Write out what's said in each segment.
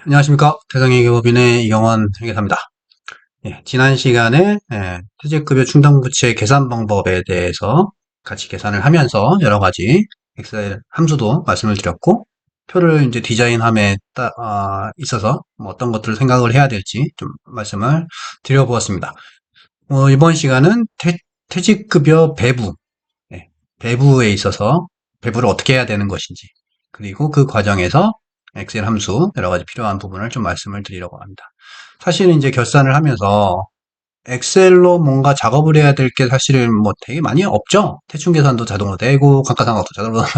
안녕하십니까. 대성회계법인의 이경원 회계사입니다. 지난 시간에 퇴직급여 충당부채 계산 방법에 대해서 같이 계산을 하면서 여러 가지 엑셀 함수도 말씀을 드렸고, 표를 이제 디자인함에 있어서 뭐 어떤 것들을 생각을 해야 될지 좀 말씀을 드려보았습니다. 이번 시간은 퇴직급여 배부, 배부에 있어서 배부를 어떻게 해야 되는 것인지, 그리고 그 과정에서 엑셀 함수 여러 가지 필요한 부분을 좀 말씀을 드리려고 합니다. 사실은 이제 결산을 하면서 엑셀로 뭔가 작업을 해야 될 게 사실은 뭐 되게 많이 없죠. 대충 계산도 자동으로 되고 감가상각도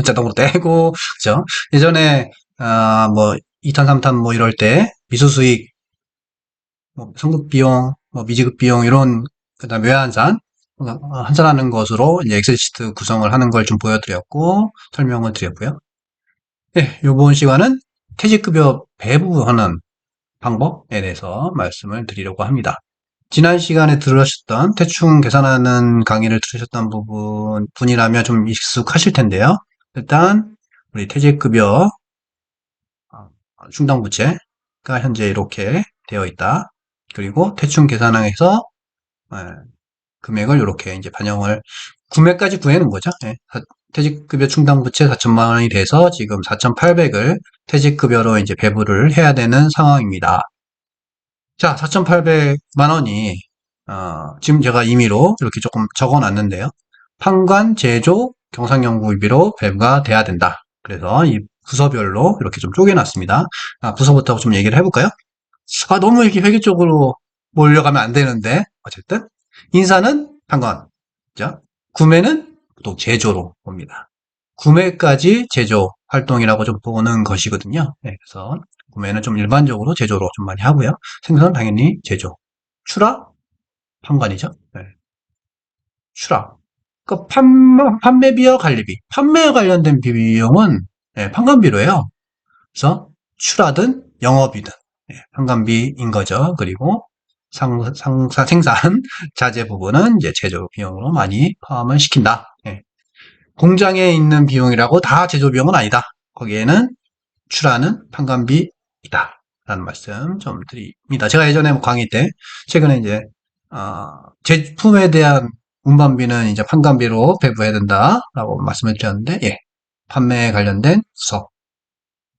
자동으로 되고, 그죠? 예전에 뭐 2탄 3탄 뭐 이럴 때 미수수익, 뭐 성급 비용, 뭐 미지급 비용 이런, 그다음 외환산 환산하는 것으로 이제 엑셀 시트 구성을 하는 걸 좀 보여드렸고 설명을 드렸고요. 네, 이번 시간은 퇴직급여 배부하는 방법에 대해서 말씀을 드리려고 합니다. 지난 시간에 들으셨던 대충 계산하는 강의를 들으셨던 분이라면 좀 익숙하실 텐데요. 일단 우리 퇴직급여 충당부채가 현재 이렇게 되어 있다. 그리고 대충 계산항에서 금액을 이렇게 이제 반영을 구매까지 구해놓은 거죠. 퇴직급여 충당부채 4천만 원이 돼서 지금 4,800을 퇴직급여로 이제 배부를 해야 되는 상황입니다. 자, 4,800만 원이 지금 제가 임의로 이렇게 조금 적어놨는데요. 판관, 제조, 경상연구비로 배부가 돼야 된다. 그래서 이 부서별로 이렇게 좀 쪼개놨습니다. 부서부터 좀 얘기를 해볼까요? 너무 이렇게 회계 쪽으로 몰려가면 안 되는데 어쨌든 인사는 판관, 그죠? 구매는 보통 제조로 봅니다. 구매까지 제조 활동이라고 좀 보는 것이거든요. 그래서 구매는 좀 일반적으로 제조로 좀 많이 하고요. 생산은 당연히 제조. 출하? 판관이죠. 출하. 그 판매비와 관리비. 판매와 관련된 비용은 판관비로 해요. 그래서 출하든 영업이든 판관비인 거죠. 그리고 생산 자재 부분은 이제 제조 비용으로 많이 포함을 시킨다. 공장에 있는 비용이라고 다 제조 비용은 아니다. 거기에는 출하는 판관비이다. 라는 말씀 좀 드립니다. 제가 예전에 뭐 강의 때, 최근에 이제, 제품에 대한 운반비는 이제 판관비로 배부해야 된다. 라고 말씀을 드렸는데, 판매에 관련된 수석,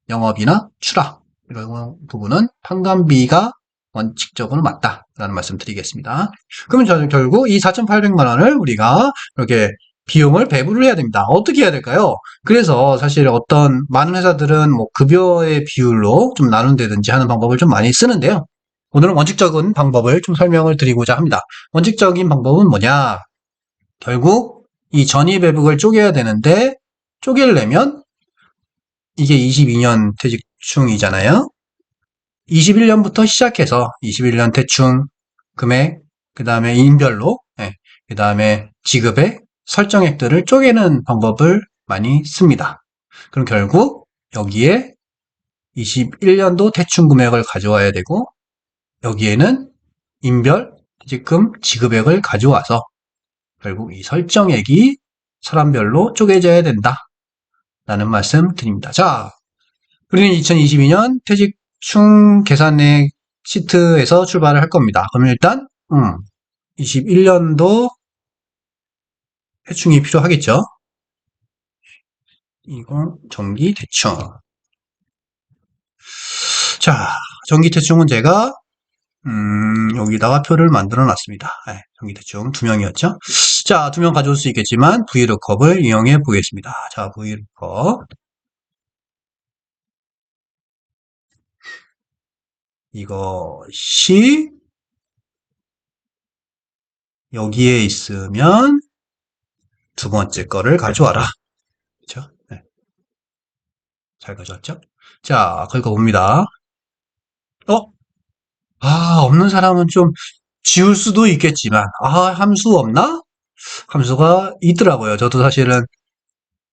영업이나 출하, 이런 부분은 판관비가 원칙적으로 맞다라는 말씀 드리겠습니다. 그러면 결국 이 4,800만 원을 우리가 이렇게 비용을 배부를 해야 됩니다. 어떻게 해야 될까요? 그래서 사실 어떤 많은 회사들은 뭐 급여의 비율로 좀 나눈다든지 하는 방법을 좀 많이 쓰는데요. 오늘은 원칙적인 방법을 좀 설명을 드리고자 합니다. 원칙적인 방법은 뭐냐? 결국 이 전입배분을 쪼개야 되는데 쪼개려면 이게 22년 퇴직충이잖아요. 21년부터 시작해서 21년 대충 금액, 그 다음에 인별로, 그 다음에 지급액, 설정액들을 쪼개는 방법을 많이 씁니다. 그럼 결국 여기에 21년도 대충 금액을 가져와야 되고 여기에는 인별, 퇴직금, 지급액을 가져와서 결국 이 설정액이 사람별로 쪼개져야 된다. 라는 말씀 드립니다. 자, 우리는 2022년 퇴직충 계산액 시트에서 출발을 할 겁니다. 그럼 일단 21년도 대충이 필요하겠죠. 이건 정기 대충. 자, 정기 대충은 제가 여기다가 표를 만들어 놨습니다. 정기 대충 2명이었죠. 자, 2명 가져올 수 있겠지만 VLOOKUP을 이용해 보겠습니다. 자, VLOOKUP 이것이 여기에 있으면 두 번째 거를 가져와라. 그렇죠? 잘 가져왔죠? 자, 긁어봅니다. 없는 사람은 좀 지울 수도 있겠지만, 함수 없나? 함수가 있더라고요. 저도 사실은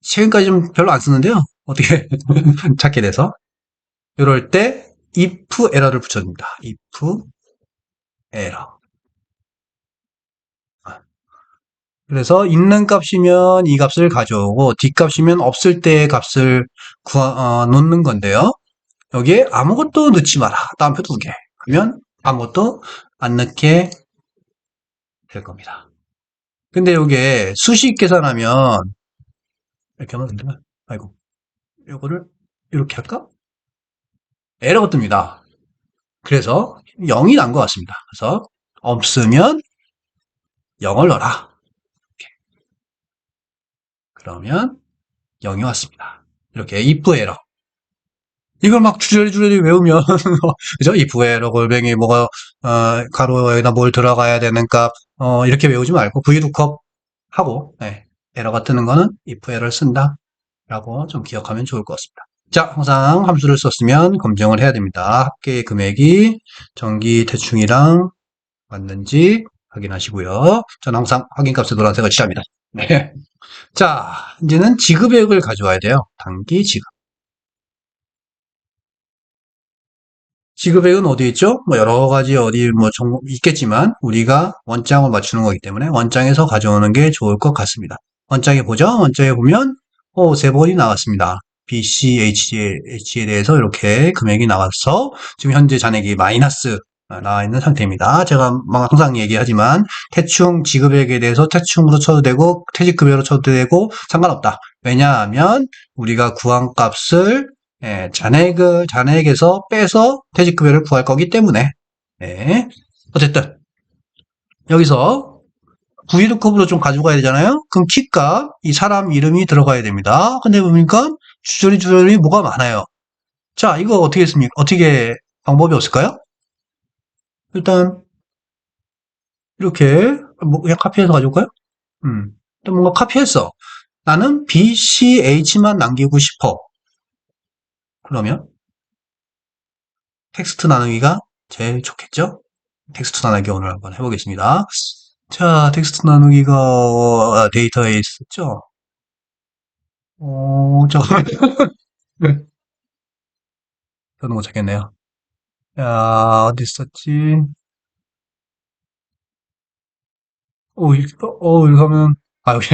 최근까지 좀 별로 안 쓰는데요. 어떻게 찾게 돼서. 이럴 때 if 에러를 붙여줍니다. if 에러. 그래서 있는 값이면 이 값을 가져오고 뒷값이면 없을 때의 값을 놓는 건데요. 여기에 아무것도 넣지 마라. 따옴표 2개. 그러면 아무것도 안 넣게 될 겁니다. 근데 이게 수식 계산하면 이렇게 하면 되나? 아이고, 이거를 이렇게 할까? 에러가 뜹니다. 그래서 0이 난 것 같습니다. 그래서 없으면 0을 넣어라. 그러면 0이 왔습니다. 이렇게 if 에러. 이걸 막 주저리 외우면 그죠? if 에러 골뱅이 뭐가 가로에다 뭘 들어가야 되는 값 이렇게 외우지 말고 vlookup 하고 에러가 뜨는 거는 if 에러를 쓴다 라고 좀 기억하면 좋을 것 같습니다. 자, 항상 함수를 썼으면 검증을 해야 됩니다. 합계의 금액이 전기 대충이랑 맞는지 확인하시고요. 저는 항상 확인값에 노란색을 칠합니다. 네. 자, 이제는 지급액을 가져와야 돼요. 단기 지급. 지급액은 어디 있죠? 뭐 여러 가지 어디 뭐 있겠지만 우리가 원장을 맞추는 거기 때문에 원장에서 가져오는 게 좋을 것 같습니다. 원장에 보죠. 원장에 보면 세 번이 나왔습니다. B, C, H에 대해서 이렇게 금액이 나와서 지금 현재 잔액이 마이너스 나와 있는 상태입니다. 제가 항상 얘기하지만 대충 지급액에 대해서 대충으로 쳐도 되고 퇴직급여로 쳐도 되고 상관없다. 왜냐하면 우리가 구한 값을 잔액에서 빼서 퇴직급여를 구할 거기 때문에 어쨌든 여기서 VLOOKUP으로 좀 가져가야 되잖아요. 그럼 키값 이 사람 이름이 들어가야 됩니다. 근데 보니까 주저리 뭐가 많아요. 자, 이거 어떻게 했습니까? 어떻게 방법이 없을까요? 일단 이렇게 뭐 그냥 카피해서 가져올까요? 일단 뭔가 카피했어. 나는 B, C, H만 남기고 싶어. 그러면 텍스트 나누기가 제일 좋겠죠? 텍스트 나누기 오늘 한번 해보겠습니다. 자, 텍스트 나누기가 데이터에 있었죠? 잠깐만. 저는 못 찾겠네요. 야, 어디 있었지? 이렇게 하면, 여기,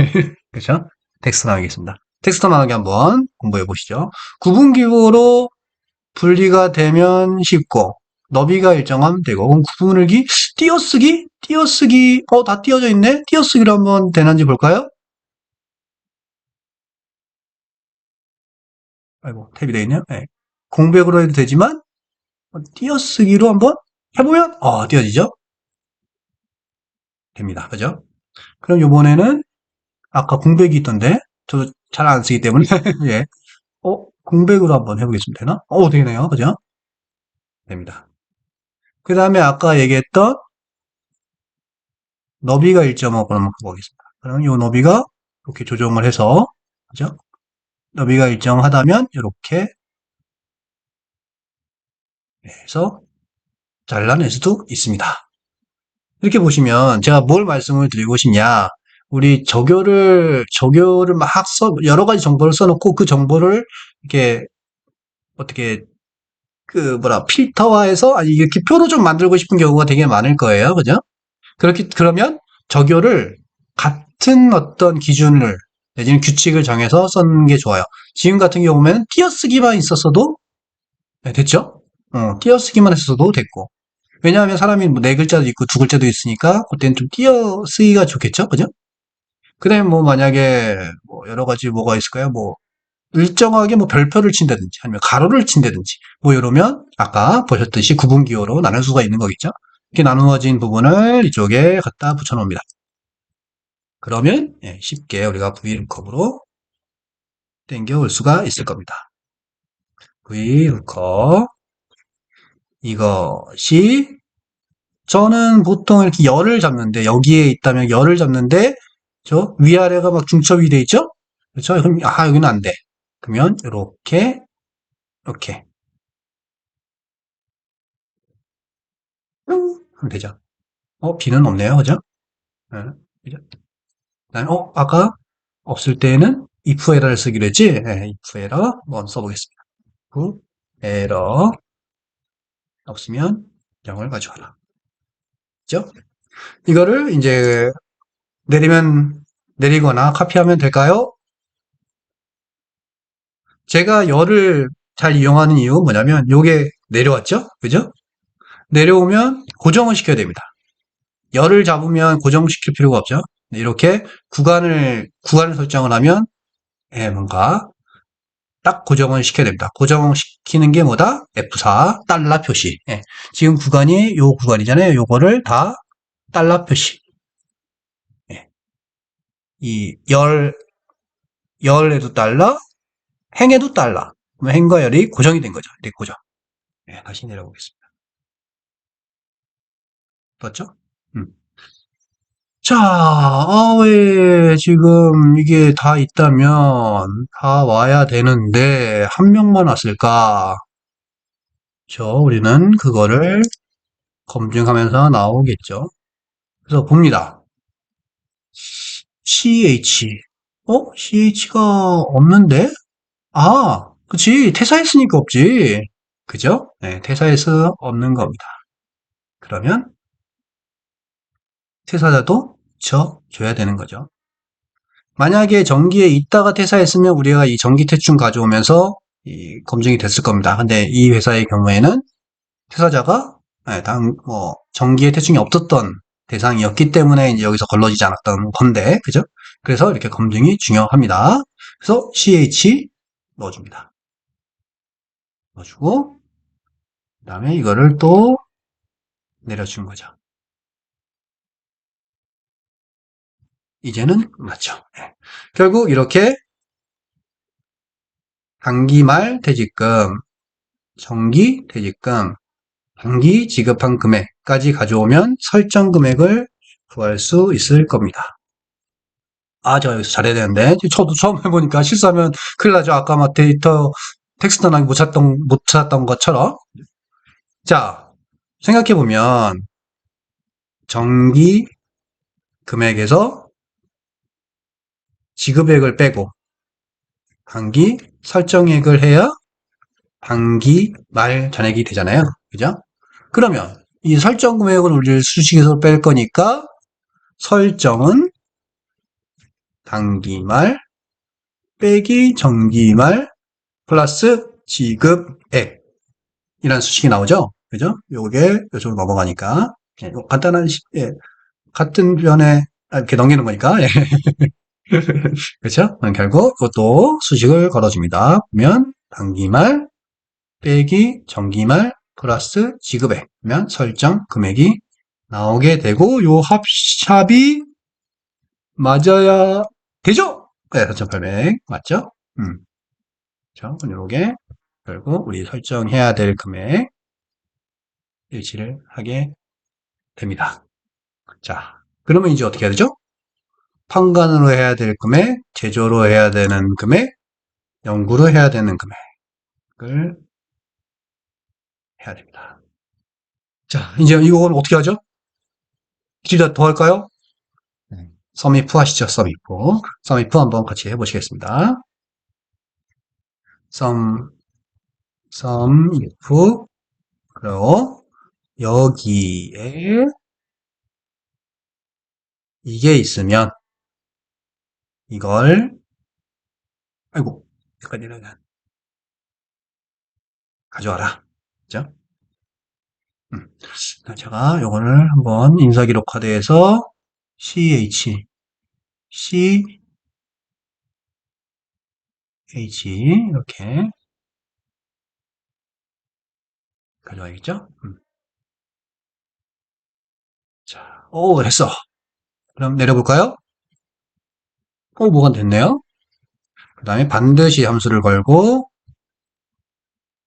그쵸? 텍스트 나누기겠습니다. 텍스트 나누기 한번 공부해 보시죠. 구분기호로 분리가 되면 쉽고, 너비가 일정하면 되고, 그럼 구분을기, 띄어쓰기, 다 띄어져 있네? 띄어쓰기로 한번 되는지 볼까요? 아이고, 탭이 되어 있네요. 네. 공백으로 해도 되지만, 띄어쓰기로 한번 해보면, 띄어지죠? 됩니다. 그죠? 그럼 요번에는, 아까 공백이 있던데, 저도 잘 안 쓰기 때문에, 예. 공백으로 한번 해보겠습니다. 되나? 되네요. 그죠? 됩니다. 그 다음에 아까 얘기했던 너비가 1.5 그러면 보겠습니다. 그럼 요 너비가 이렇게 조정을 해서, 그죠? 너비가 일정하다면 이렇게 해서 잘라낼 수도 있습니다. 이렇게 보시면 제가 뭘 말씀을 드리고 싶냐. 우리 저교를 막 여러 가지 정보를 써놓고 그 정보를 이렇게 어떻게 필터화해서 이렇게 표로 좀 만들고 싶은 경우가 되게 많을 거예요. 그죠? 그러면 저교를 같은 어떤 기준을 내지는 규칙을 정해서 쓰는 게 좋아요. 지금 같은 경우에는 띄어쓰기만 있었어도 됐죠? 띄어쓰기만 했어도 됐고. 왜냐하면 사람이 뭐 네 글자도 있고 두 글자도 있으니까 그때는 좀 띄어쓰기가 좋겠죠? 그죠? 그 다음에 뭐 만약에 뭐 여러 가지 뭐가 있을까요? 뭐 일정하게 뭐 별표를 친다든지 아니면 가로를 친다든지 뭐 이러면 아까 보셨듯이 구분기호로 나눌 수가 있는 거겠죠? 이렇게 나누어진 부분을 이쪽에 갖다 붙여 놓습니다. 그러면 쉽게 우리가 VLOOKUP으로 땡겨올 수가 있을 겁니다. VLOOKUP 이것이 저는 보통 이렇게 열을 잡는데 여기에 있다면 열을 잡는데 저 위아래가 막 중첩이 돼 있죠? 그렇죠? 그럼 여기는 안 돼. 그러면 이렇게 하면 되죠. B는 없네요. 그죠? 네, 그죠? 그다음에 아까 없을 때에는 if 에러를 쓰기로 했지? 네, if 에러 한번 써보겠습니다. if 에러 없으면 0을 가져와라. 그죠? 이거를 이제 내리거나 카피하면 될까요? 제가 열을 잘 이용하는 이유는 뭐냐면 요게 내려왔죠? 그죠? 내려오면 고정을 시켜야 됩니다. 열을 잡으면 고정시킬 필요가 없죠. 이렇게 구간을 설정을 하면 예, 뭔가 딱 고정을 시켜야 됩니다. 고정시키는 게 뭐다? F4 달러 표시. 예, 지금 구간이 요 구간이잖아요. 요거를 다 달러 표시. 예, 이 열에도 달러, 행에도 달러. 그러면 행과 열이 고정이 된 거죠. 이렇게 고정. 예, 다시 내려보겠습니다. 맞죠? 음. 자, 왜 지금 이게 다 있다면 다 와야 되는데 한 명만 왔을까? 우리는 그거를 검증하면서 나오겠죠. 그래서 봅니다. CH. CH가 없는데? 그치. 퇴사했으니까 없지. 그죠? 네, 퇴사해서 없는 겁니다. 그러면 퇴사자도 줘야 되는 거죠. 만약에 정기에 있다가 퇴사했으면 우리가 이 정기퇴충 가져오면서 검증이 됐을 겁니다. 근데 이 회사의 경우에는 퇴사자가 정기에 퇴충이 없었던 대상이었기 때문에 이제 여기서 걸러지지 않았던 건데, 그죠? 그래서 이렇게 검증이 중요합니다. 그래서 CH 넣어줍니다. 넣어주고, 그 다음에 이거를 또 내려준 거죠. 이제는 맞죠. 네. 결국 이렇게 단기 말 퇴직금, 정기 퇴직금, 단기 지급한 금액까지 가져오면 설정 금액을 구할 수 있을 겁니다. 제가 여기서 잘해야 되는데 저도 처음 해보니까 실수하면 큰일 나죠. 아까 막 데이터 텍스트 하나 못 찾았던 것처럼. 자, 생각해보면 정기 금액에서 지급액을 빼고 단기 설정액을 해야 단기 말 잔액이 되잖아요. 그죠? 그러면 이 설정 금액을 우리 수식에서 뺄 거니까 설정은 단기말 빼기 정기말 플러스 지급액 이라는 수식이 나오죠. 그죠? 요게 요쪽으로 넘어가니까 간단한 같은 변에 이렇게 넘기는 거니까 그렇죠? 결국 그것도 수식을 걸어줍니다. 보면 단기말 빼기 정기말 플러스 지급액이면 설정 금액이 나오게 되고 요 합이 맞아야 되죠? 네, 4,800 맞죠? 그럼 요게 결국 우리 설정해야 될 금액 일치를 하게 됩니다. 자, 그러면 이제 어떻게 해야 되죠? 판관으로 해야 될 금액, 제조로 해야 되는 금액, 연구로 해야 되는 금액을 해야 됩니다. 자, 이제 이건 어떻게 하죠? 길이 더 할까요? 썸이프 하시죠, 썸이프. 썸이프 한번 같이 해보시겠습니다. 썸이프. 그리고 여기에 이게 있으면 이걸 아이고 잠깐 이러면 가져와라. 그죠? 제가 요거를 한번 인사기록 카드에서 CH 이렇게 가져와야겠죠? 자, 됐어. 그럼 내려볼까요? 뭐가 됐네요. 그 다음에 반드시 함수를 걸고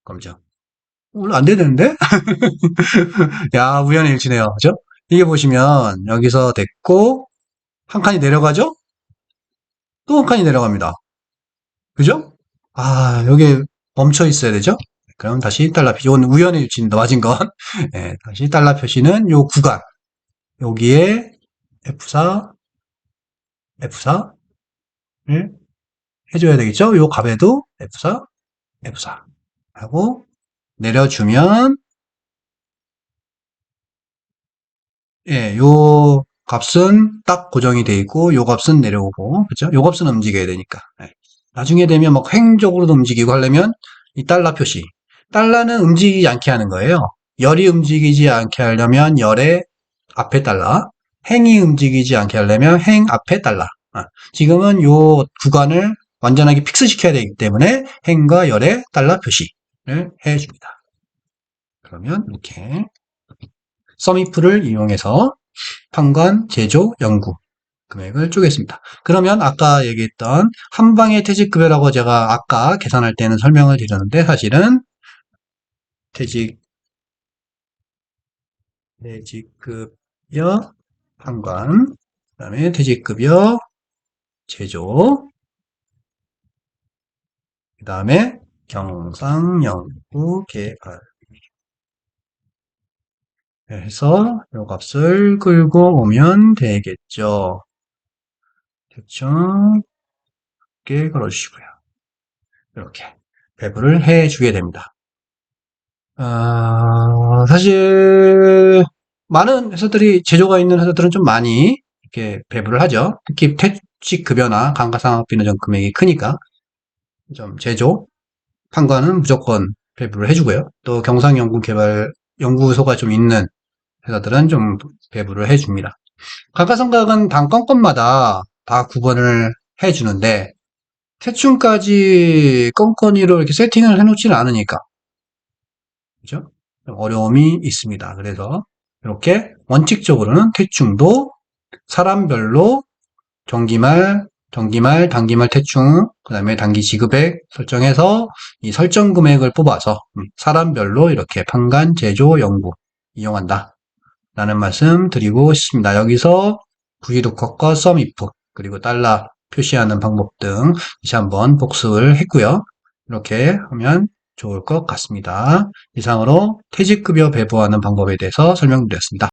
검정. 오늘 안 되는데? 야, 우연의 일치네요. 그죠? 이게 보시면 여기서 됐고 한 칸이 내려가죠? 또 한 칸이 내려갑니다. 그죠? 여기 멈춰 있어야 되죠? 그럼 다시 달러 표시. 이건 우연의 일치입니다. 맞은 건. 네, 다시 달러 표시는 요 구간. 여기에 F4, F4를 해줘야 되겠죠? 요 값에도 F4, F4 하고 내려주면 요 값은 딱 고정이 돼 있고 요 값은 내려오고 그죠? 요 값은 움직여야 되니까 나중에 되면 막 횡적으로도 움직이고 하려면 이 달러 표시. 달러는 움직이지 않게 하는 거예요. 열이 움직이지 않게 하려면 열의 앞에 달러, 행이 움직이지 않게 하려면 행 앞에 달러. 지금은 요 구간을 완전하게 픽스 시켜야 되기 때문에 행과 열의 달러 표시를 해줍니다. 그러면 이렇게 썸이프를 이용해서 판관, 제조, 연구 금액을 쪼갰습니다. 그러면 아까 얘기했던 한방의 퇴직급여라고 제가 아까 계산할 때는 설명을 드렸는데 사실은 퇴직급여 판관, 그 다음에 퇴직급여 제조, 그 다음에 경상연구 개발 해서 요 값을 끌고 오면 되겠죠. 대충 이렇게 걸어주시고요. 이렇게 배분을 해주게 됩니다. 사실 많은 회사들이 제조가 있는 회사들은 좀 많이 이렇게 배분을 하죠. 특히 퇴직급여나 감가상각비는 좀 금액이 크니까 좀 제조, 판관은 무조건 배분을 해주고요. 또 경상연구개발 연구소가 좀 있는 회사들은 좀 배분을 해줍니다. 감가상각은 당 건건마다 다 구분을 해주는데 퇴충까지 건건이로 이렇게 세팅을 해놓지는 않으니까 그죠? 좀 어려움이 있습니다. 그래서 이렇게 원칙적으로는 퇴충도 사람별로 정기말, 단기말 퇴충, 그 다음에 단기 지급액 설정해서 이 설정 금액을 뽑아서 사람별로 이렇게 판관, 제조, 연구 이용한다. 라는 말씀 드리고 싶습니다. 여기서 VLOOKUP과 SUMIF 그리고 달러 표시하는 방법 등 다시 한번 복습을 했고요. 이렇게 하면 좋을 것 같습니다. 이상으로 퇴직급여 배부하는 방법에 대해서 설명드렸습니다.